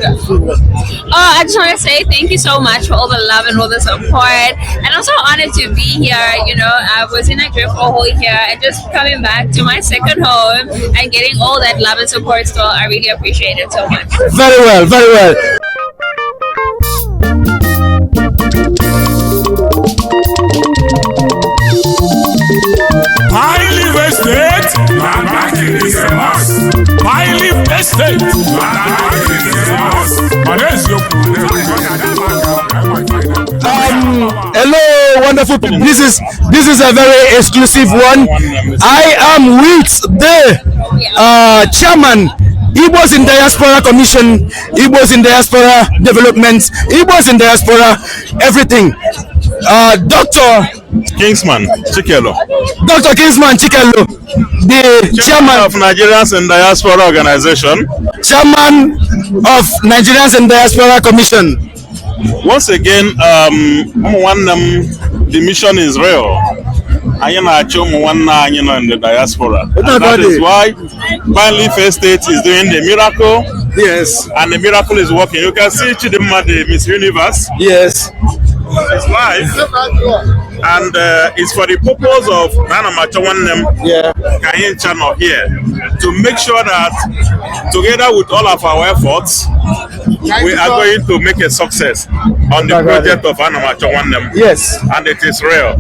I just want to say thank you so much for all the love and all the support. And I'm so honored to be here. You know, I was in Nigeria for a whole year and just coming back to my second home and getting all that love and support. So I really appreciate it so much. Very well, very well. Pilot Estate, Landmarking is a must. Pilot Estate, Landmarking is a must. Hello, wonderful people. This is a very exclusive one. I am with the chairman, Igbos in Diaspora Commission, Igbos in Diaspora Development, Igbos in Diaspora everything. Dr. Kingsman Chikelo. Dr. Kingsman Chikelo, the chairman of Nigerians in Diaspora Organization, chairman of Nigerians in Diaspora Commission. Once again, the mission is real. In the diaspora. And that is why Pilot Estate is doing the miracle. Yes. And the miracle is working. You can see Chidinma, the Miss Universe. Yes. It's live. And it's for the purpose of Kayin channel here to make sure that together with all of our efforts, we are going to make a success on the project of Anamacho Wandem. Yes. And it is real.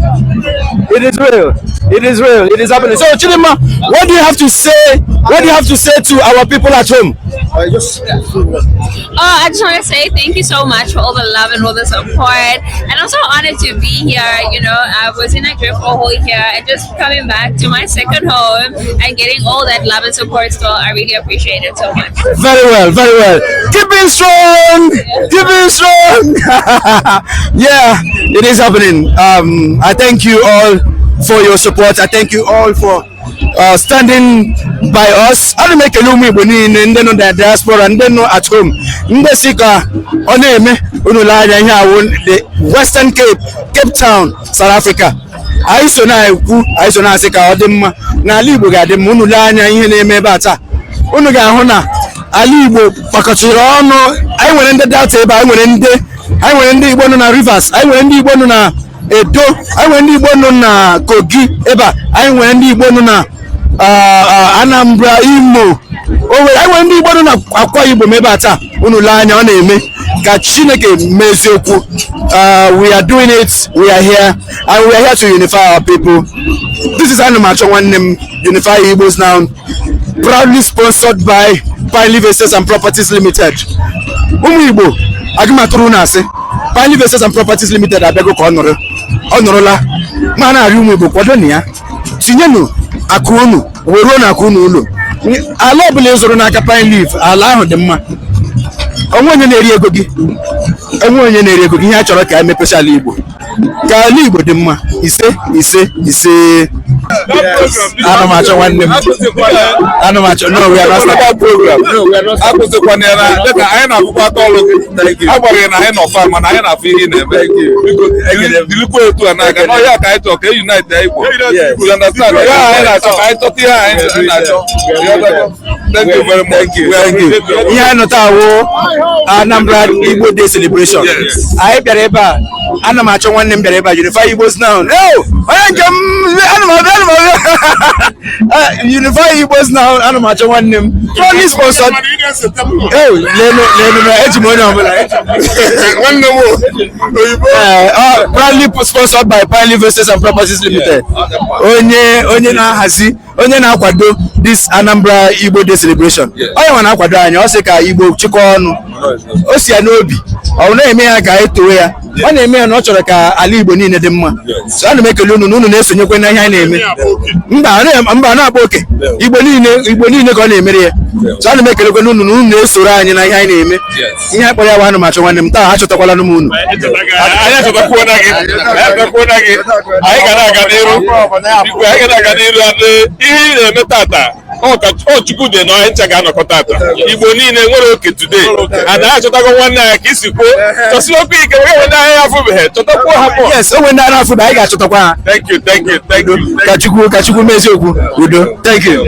It is real. It is real. It is happening. So Chidinma, what do you have to say? What do you have to say to our people at home? I just want to say thank you so much for all the love and all the support. And I'm so honored to be here. You know, I was in Nigeria for a whole year and just coming back to my second home and getting all that love and support. So I really appreciate it so much. Very well, very well. Keep being strong. Keep being strong. Yeah, it is happening. I thank you all for your support. I thank you all for standing by us. I don't make a little me and then on the diaspora and then at home. Ndesika oneme unulanya the Western Cape Town, South Africa. I sona sika odem na libo ga dem unulanya ihe na-eme bata. Unu ga hụ na ali Igbo pakọchiri ọnụ. Anyị nwere ndị data ebe anyị nwere ndị Igbo nọ na Rivers, anyị nwere ndị Igbo nọ na Edo, anyị nwere ndị Igbo nọ na Kogi ebe anyị nwere ndị Igbo nọ na Anambra, Imo. Anyị nwere ndị Igbo nọ na Akwa Ibom ebe ata. Unu lee anya ọ na-eme ka Chineke meziokwu. We are doing it. We are here and we are here to unify our people. This is Anamacho Wandem Unify Igbos Now, proudly sponsored by Pilot Estate and Properties Limited. Umu Igbo, agimaturu na ase. Pilot Estate and Properties Limited abego ko onorola. Mana ari umu Igbo kwado ni ya. Tinyenu akunu, wero na akunu ulo. Ala obule zoro na aka Pilot, ala ahụ dị mma. Onwenye na-eri ego gị. Onwenye na-eri ego gị ihe a chọrọ ka emepesa ala Igbo. Ka ala Igbo dị mma. Ise. Anamacho Wandem. Anamacho. No, we are not starting program. No, we are not starting. I na bukwa tolo. Agbare na no farm na I na fi in e beg you. The look to anaga. No ya ka talk unite Igbo. You understand? Yeah, I na talk I talk here. Thank you very much. Thank you. Here no tawo Anambra Igbo Day celebration. I bịara ebe a. Anamacho Wandem bịara ebe a Unify Igbos Now. No! Unify Igbos Now, Anamacho Wandem. Proudly sponsored. Proudly sponsored by Pilot Estate and Properties Limited. Onye na hazi, onye na akwado this Anambra Igbo Day celebration. Onye wana akwado anya, o se ka Igbo chịkọ ọnụ. O si ya n'obi. Ọ na-eme ya ka etowe ya. Ọ na-eme ya na ọ chọrọ ka ala Igbo niile dị mma. So ana m ekele unu na-esonyekwa na ihe anyị na-eme. Mba na-akpa oke. Igbo niile ka ọ na-emere ya. So ana m ekelekwa unu na-esoro anyị na ihe anyị na-eme. Ihe akpọrọ ya Anamacho Wandem taa ha chọtakwala n'ụmụ unu. Anyị chọtakwuo na gị. Anyị gara aga n'iru. Ihe na-eme tata ọ Chukwu dị na ncha ga-anọkọta ata Igbo niile nwere oke today and ha chọtago nwanne anyị ka isi kwuo chọsiri okwu ike nwe ndị ahịa afụbeghị chọtakwuo ha pọ yes o nwere ndị ahịa afụ anyị ga-achọtakwa ha thank you ka Chukwu mezie okwu udo thank you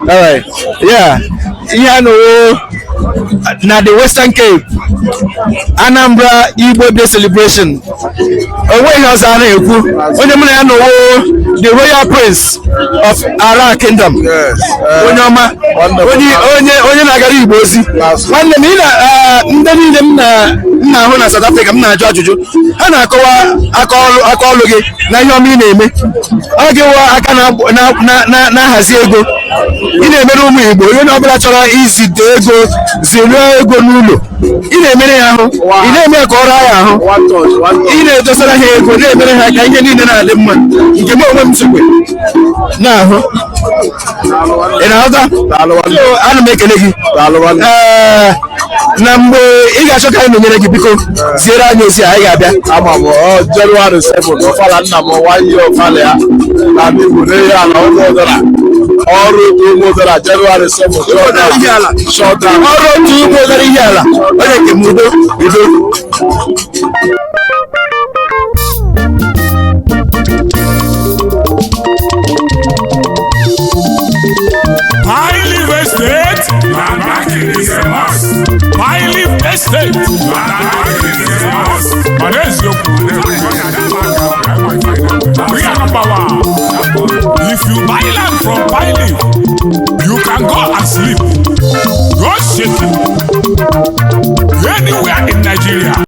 all right yeah ihe a nọwo na the Western Cape Anambra Igbo Day celebration onweghị ọzọ a na-ekwu onye mụ na ya nọwo the Royal Prince of Ara Kingdom onye ọma onye na-agara Igbo ozi nwanne m ndị niile m na-ahụ na South Africa m na-ajụ ajụjụ ha na-akọwa aka ọlụ gị na ihe ọma ị na-eme ọ gịwa aka na-ahazi ego ị na-emere ụmụ Igbo onye ọbụla chọrọ izite ego ziruo ego n'ụlọ ị na-emere ya ahụ ị na-eme ka ọrụ ahụ ahụ ị na-edosara ha ego na-emere ha ka ihe niile na-adị mma nke m onwe m sokwe na-ahụ ị na-aghọta ana m ekele gị na mgbe ị ga-achọ ka anyị nọnyere gị biko ziere anyị ozi anyị ga-abịa ama m Jenụwarị 7 ọfala nna m nwanyị ọfala ya na ndị Igbo n'ihe ala ụmụ ụdara ọrụ otu ụmụ ụdara Jenụwarị 7 ọrụ otu ụmụ ụdara ihe ala onye nke m udo I live estate, land banking is a must. I live estate, land banking is a must. But there's your we are number one. If you buy land from Piley, you can go and sleep